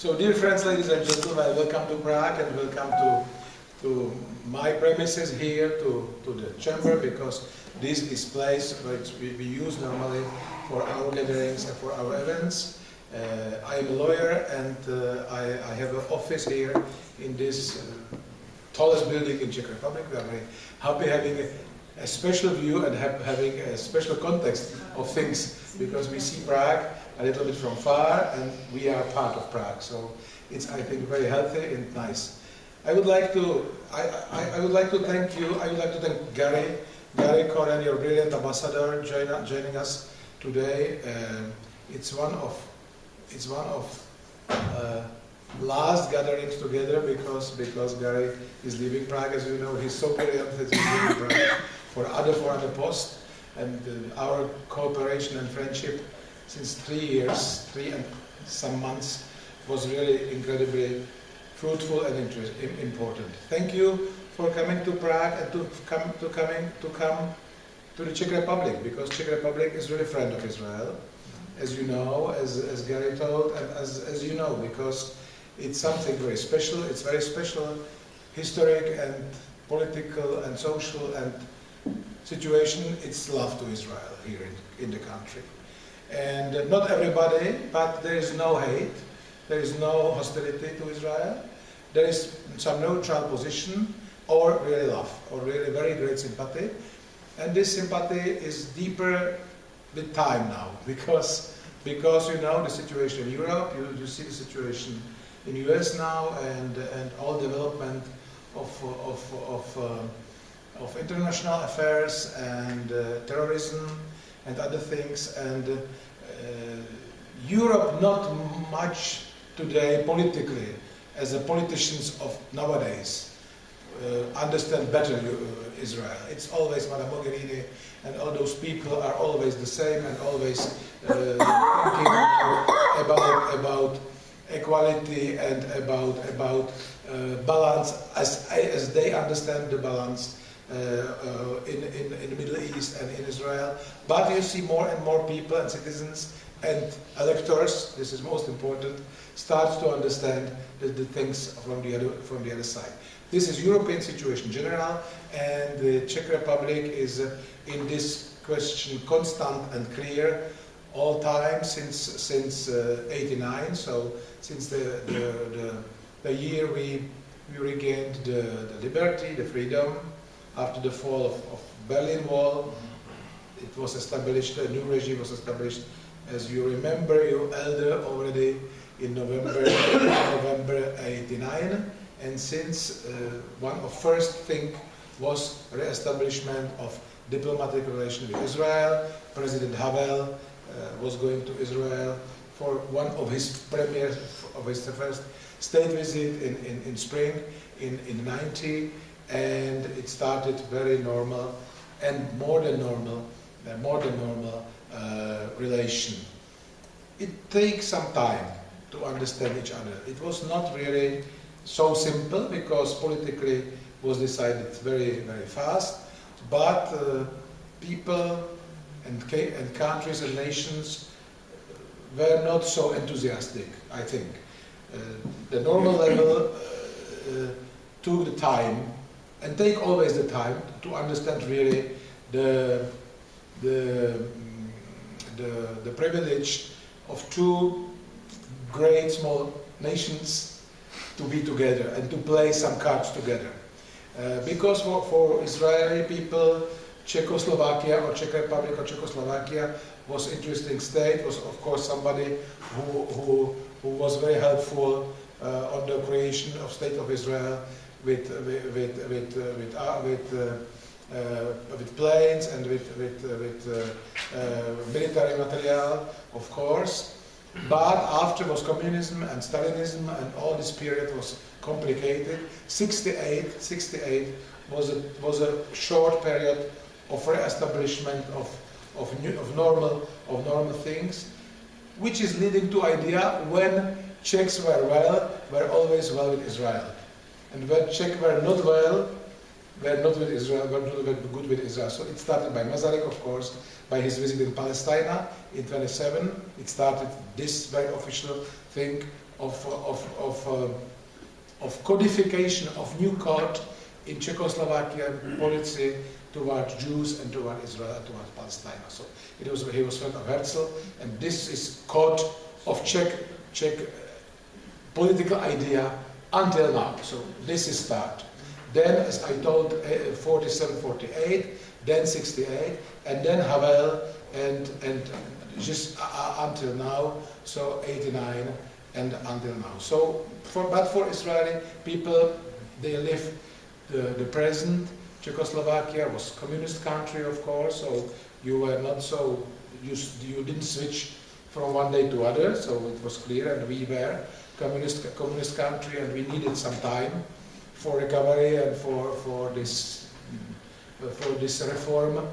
So, dear friends, ladies and gentlemen, welcome to Prague and welcome to my premises here, to the chamber, because this is place which we use normally for our gatherings and for our events. I am a lawyer and I have an office here in this tallest building in Czech Republic. We are very happy having a special view and having a special context of things, because we see Prague a little bit from far and we are part of Prague. So it's, I think, very healthy and nice. I would like to thank you. I would like to thank Gary Coren, your brilliant ambassador, joining us today. It's one of last gatherings together because Gary is leaving Prague. As you know, he's so brilliant that he's leaving Prague for other posts, and our cooperation and friendship since 3 years, 3 and some months, was really incredibly fruitful and important. Thank you for coming to Prague and to come to the Czech Republic, because Czech Republic is really a friend of Israel, as you know, as Gary told, and as you know, because it's something very special. It's very special, historic and political and social and situation. It's love to Israel here in the country. And not everybody, but there is no hate, there is no hostility to Israel. There is some neutral position, or really love, or really very great sympathy. And this sympathy is deeper with time now, because you know the situation in Europe, you see the situation in US now, and all development of international affairs and terrorism and other things, and Europe not much today politically, as the politicians of nowadays understand better Israel. It's always Madame Mogherini and all those people are always the same and always thinking about equality and about balance as they understand the balance in the Middle East and in Israel. But you see more and more people and citizens and electors, this is most important, start to understand the things from the other side. This is European situation in general, and the Czech Republic is in this question constant and clear all time since '89. So since the year we regained the liberty, the freedom after the fall of Berlin Wall, it was established. A new regime was established, as you remember, you elder already in November '89. And since one of first thing was re-establishment of diplomatic relations with Israel. President Havel was going to Israel for one of his premieres of his first state visit in spring in '90, and it started very normal and more than normal relation. It takes some time to understand each other. It was not really so simple, because politically was decided very, very fast, but people and countries and nations were not so enthusiastic, I think. The normal level took the time, and take always the time, to understand really the privilege of two great small nations to be together and to play some cards together. Because for Israeli people, Czechoslovakia or Czech Republic or Czechoslovakia was interesting state, was of course somebody who was very helpful on the creation of State of Israel with planes and with military material, of course. But after was communism and Stalinism, and all this period was complicated. '68 was a short period of re-establishment of normal things, which is leading to idea when Czechs were always well with Israel, and when Czechs were not well, were not with Israel, were not good with Israel. So it started by Masaryk, of course, by his visit in Palestine in '27. It started this very official thing codification of new code in Czechoslovakian policy toward Jews and toward Israel and toward Palestine. So he was friend of Herzl, and this is code of Czech political idea until now. So this is start. Then, as I told, 47, 48, then 68, and then Havel, and just until now, so 89 and until now. So, but for Israeli people, they live the present. Czechoslovakia was a communist country, of course, so you were not so, you didn't switch from one day to other, so it was clear, and we were communist country, and we needed some time for recovery and for this reform.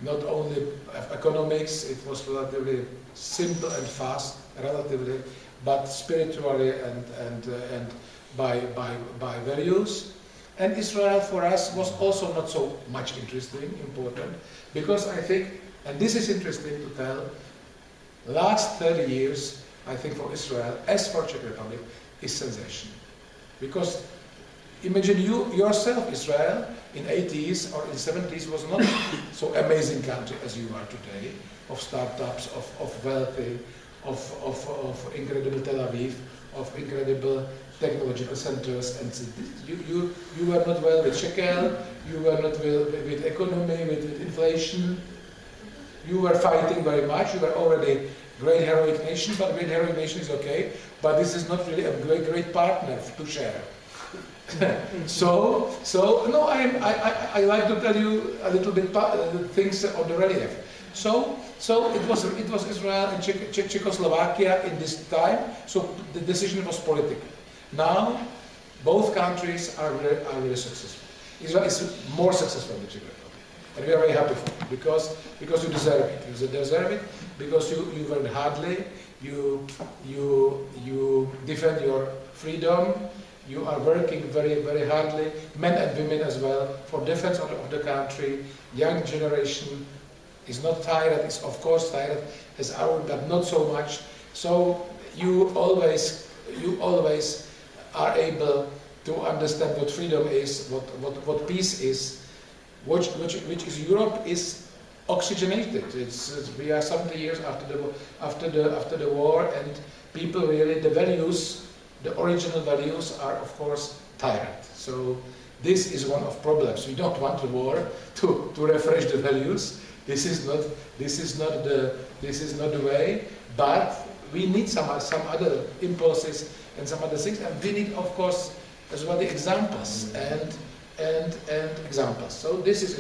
Not only economics, it was relatively simple and fast, relatively, but spiritually and by values. And Israel for us was also not so much important, because I think, and this is interesting to tell, last 30 years, I think for Israel, as for Czech Republic, is sensation. Because imagine you yourself, Israel, in 80s or in 70s was not so amazing country as you are today, of startups, of wealthy, of incredible Tel Aviv, of incredible technological centers, and you were not well with shekel, you were not well with economy, with inflation, you were fighting very much, you were already great heroic nation, but great heroic nation is okay, but this is not really a great partner to share. So no, I like to tell you a little bit things on the relief. So it was Israel and Czechoslovakia in this time. So the decision was political. Now both countries are really successful. Israel is more successful than the Czech Republic, and we are very happy for it because you deserve it. You deserve it because you work hardly. You defend your freedom. You are working very, very hardly, men and women as well, for defense of the country. Young generation is not tired, is of course tired as our, but not so much. So you always are able to understand what freedom is, what peace is, which is Europe is oxygenated. We are 70 years after the war, and people really, the values, the original values are of course tired. So this is one of problems. We don't want the war to refresh the values. This is not the way. But we need some other impulses and some other things, and we need of course as well the examples and examples. So this is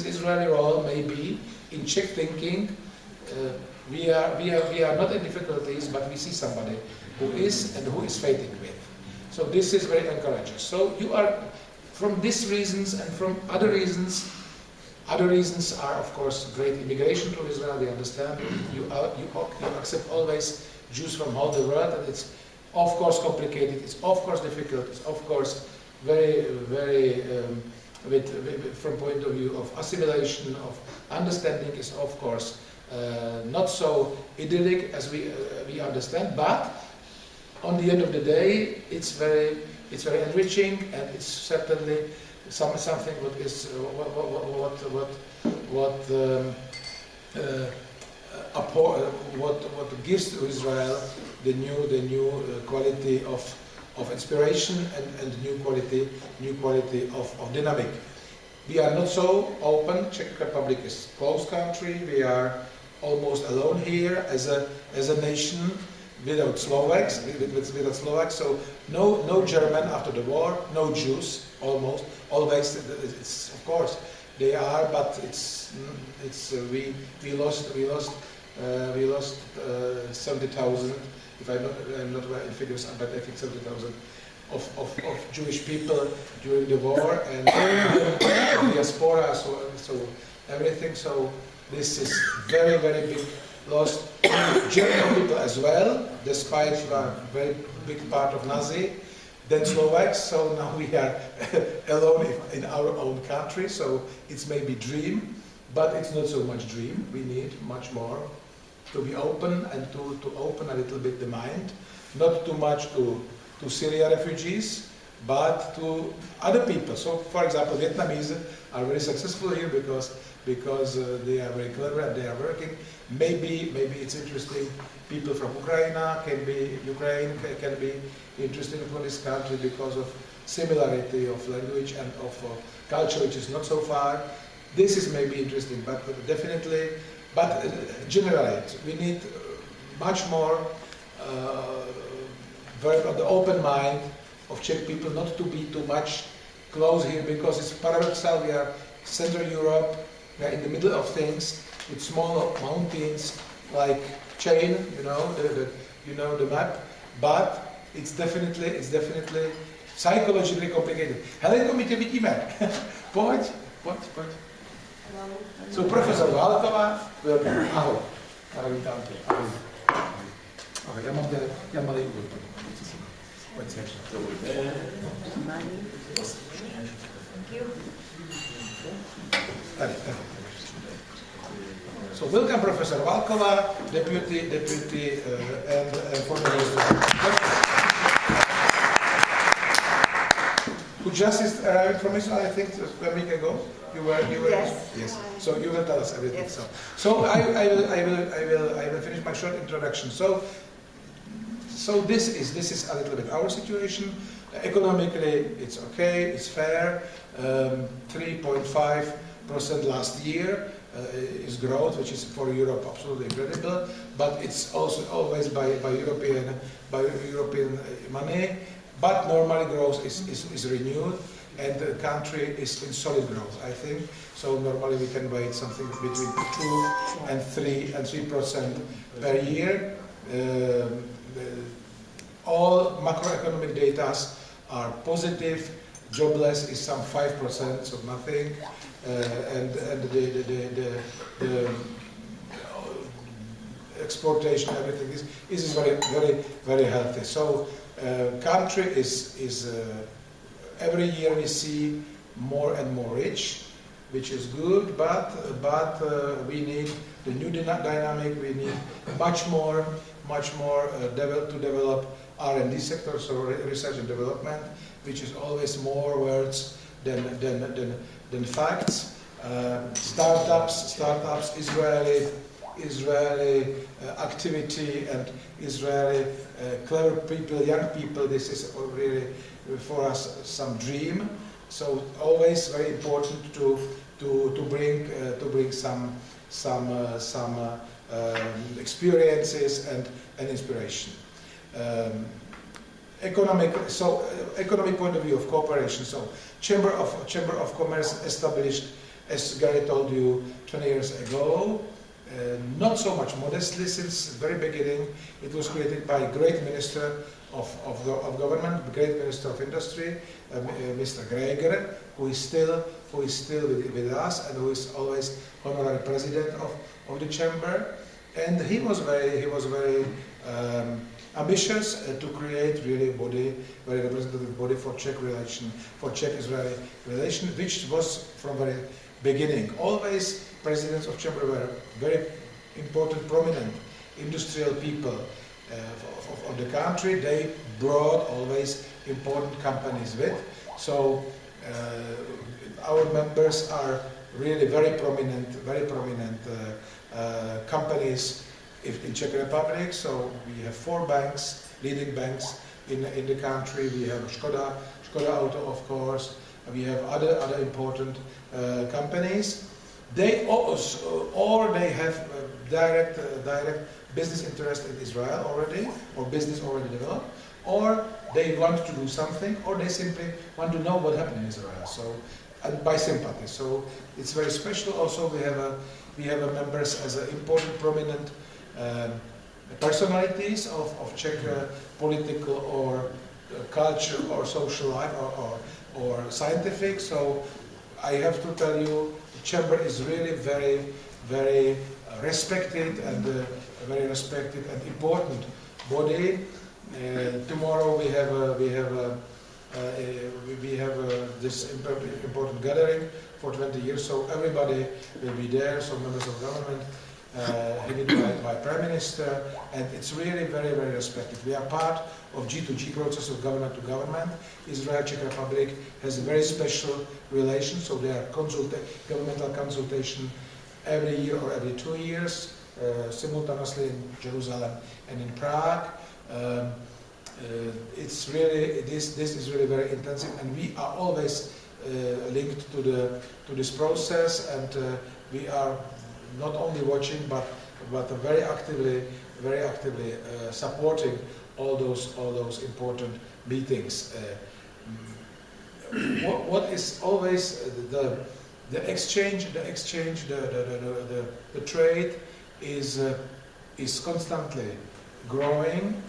Israeli role maybe in Czech thinking. We are not in difficulties, but we see somebody who is and who is fighting with. So this is very encouraging. So you are, from these reasons and from other reasons are of course great immigration to Israel. They understand you accept always Jews from all the world, and it's of course complicated. It's of course difficult. It's of course very from point of view of assimilation, of understanding, is of course not so idyllic as we understand, but on the end of the day, it's very enriching, and it's certainly something what gives to Israel the new quality of inspiration and new quality of dynamic. We are not so open. Czech Republic is a closed country. We are almost alone here as a nation, without Slovaks, so no German after the war, no Jews, almost, always, it's of course, they are, but we lost 70,000, if I'm not right in figures, but I think 70,000 of Jewish people during the war, and diaspora, so everything, so this is very, very big lost. German people as well, despite a very big part of Nazi, then Slovaks, so now we are alone in our own country, so it's maybe dream, but it's not so much dream. We need much more to be open and to open a little bit the mind not too much to Syria refugees, but to other people. So, for example, Vietnamese are very successful here because they are very clever and they are working. Maybe it's interesting. People from Ukraine can be interesting for this country because of similarity of language and of culture, which is not so far. This is maybe interesting, but definitely, generally, we need much more the open mind of Czech people, not to be too much close here, because it's paradoxal. We are Central Europe, we are in the middle of things with small mountains like chain, the map, but it's definitely psychologically complicated. Helenko, my tě vidíme. Pojď. So profesor Válková, ahoj. Ahoj, vítám tě. Ahoj. Ahoj, já malý úvod. Pojď se. Tady. So welcome Professor Válková, deputy and former who just arrived from Israel, I think, a week ago. You were. Yes. So you will tell us everything. Yes. So I will finish my short introduction. So this is a little bit our situation. Economically, it's okay. It's fair. 3.5% last year is growth, which is for Europe absolutely incredible. But it's also always by European money. But normally growth is renewed, and the country is in solid growth, I think. So normally we can wait something between 2 and 3% per year. All macroeconomic data are positive. Jobless is some 5%, so nothing, and the exportation, everything is very healthy. So. Country is every year we see more and more rich, which is good, but we need the new dynamic. We need much more to develop R&D sector, so research and development, which is always more words than facts. Startups, Israeli activity and Israeli clever people, young people. This is really for us some dream. So always very important to bring some experiences and inspiration. Economic point of view of cooperation. So Chamber of Commerce established, as Gary told you, 20 years ago. Not so much modestly, since the very beginning. It was created by a great minister of government, great minister of industry, Mr. Gregor, who is still with us, and who is always honorary president of the chamber. And he was very ambitious to create really very representative body for Czech-Israeli relation, which was from very beginning. Always presidents of chamber were very important, prominent industrial people of the country. They brought always important companies with. So our members are really very prominent companies in Czech Republic. So we have 4 banks, leading banks in the country. We have Škoda Auto, of course. We have other important companies. They have direct business interest in Israel already, or business already developed, or they want to do something, or they simply want to know what happened in Israel. So, and by sympathy. So it's very special. Also, we have members as important, prominent personalities of Czech political or culture or social life or scientific. So I have to tell you, the chamber is really very respected and important body. Tomorrow we have this important gathering for 20 years. So everybody will be there. So members of government, headed by Prime Minister, and it's really very, very respected. We are part of G2G process of government to government. Israel, Czech Republic has a very special relation, so there are governmental consultation every year or every 2 years, simultaneously in Jerusalem and in Prague. It's really, this is really very intensive, and we are always linked to this process, and we are not only watching but very actively supporting all those important meetings. What is always the exchange, the trade is constantly growing.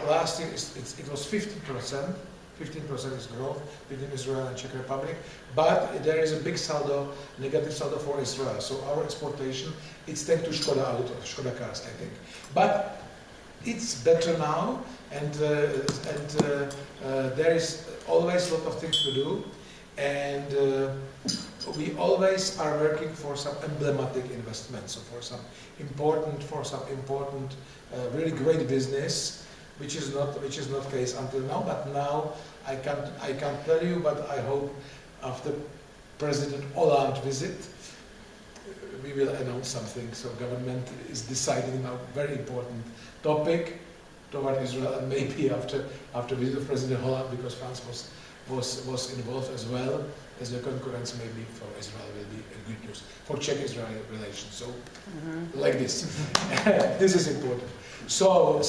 Last year it was 15%. 15% is growth between Israel and Czech Republic, but there is a big saldo, negative saldo for Israel. So our exportation, it's thanks to Škoda Auto, Škoda Cars, I think. But it's better now, and there is always a lot of things to do, and we always are working for some emblematic investments, so for some important, really great business. Which is not case until now, but now I can't tell you, but I hope after President Hollande visit we will announce something. So government is deciding now very important topic toward Israel, and maybe after visit of President Hollande, because France was involved as well as the concurrence, maybe for Israel will be a good news for Czech-Israeli relations. So like this, this is important. So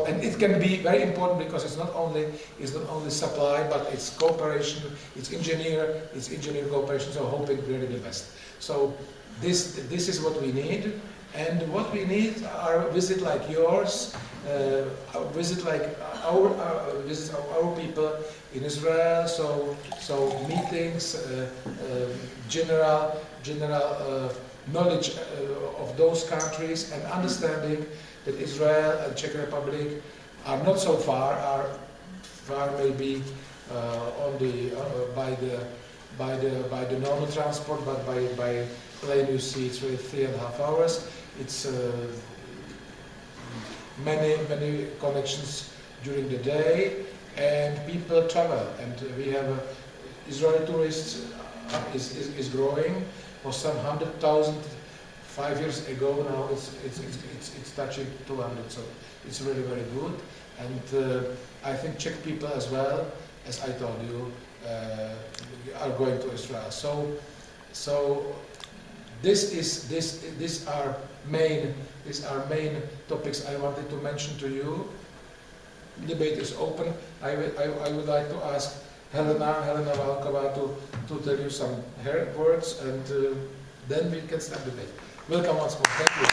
and it can be very important because it's not only supply, but it's cooperation, it's engineer cooperation. So hoping really the best. So this is what we need, and what we need are a visit like yours, visit like our people in Israel. So meetings, general knowledge of those countries, and understanding that Israel and Czech Republic are not so far, are far maybe on the by the normal transport, but by plane you see it's really 3.5 hours. It's many connections during the day, and people travel, and we have Israeli tourists is growing. For some 100,000 5 years ago, now it's touching 200, so it's really very good. And I think Czech people as well, as I told you, are going to Israel. So these are main topics I wanted to mention to you. Debate is open. I would like to ask Helena Válková to tell you some her words, and then we can start debate. Welcome once more. Thank you.